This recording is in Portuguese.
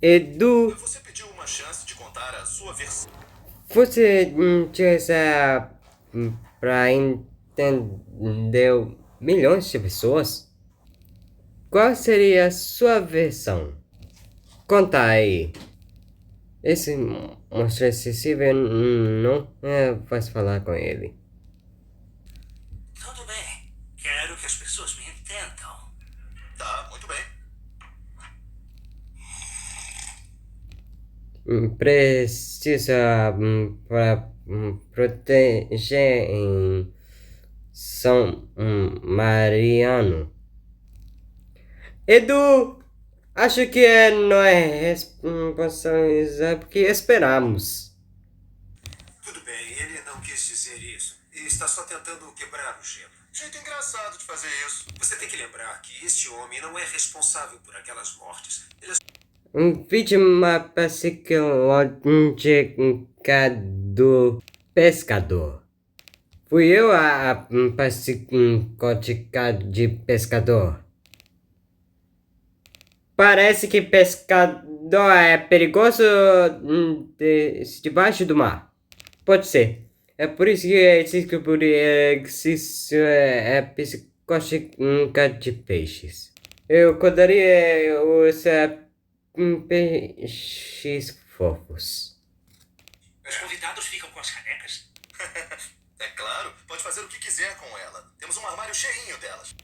Edu, Você pediu uma chance de contar a sua versão. você utiliza para entender milhões de pessoas? Qual seria a sua versão? Conta aí. Esse monstro acessível não faz falar com ele. Tudo bem. Quero que as pessoas me entendam. Tá, muito bem. Precisa para proteger em São Mariano. Edu, acho que não é responsabilidade que esperamos. Tudo bem, ele não quis dizer isso. Ele está só tentando quebrar o gelo. Jeito engraçado de fazer isso. Você tem que lembrar que este homem não é responsável por aquelas mortes. Ele é Vítima psicológica do pescador. Fui eu a psicótica de pescador. Parece que pescador é perigoso debaixo do mar. Pode ser. É por isso que existe por exercício psicótica de peixes. Eu codaria os peixes fofos. Os convidados ficam com as canecas? É claro, pode fazer o que quiser com ela. Temos um armário cheinho delas.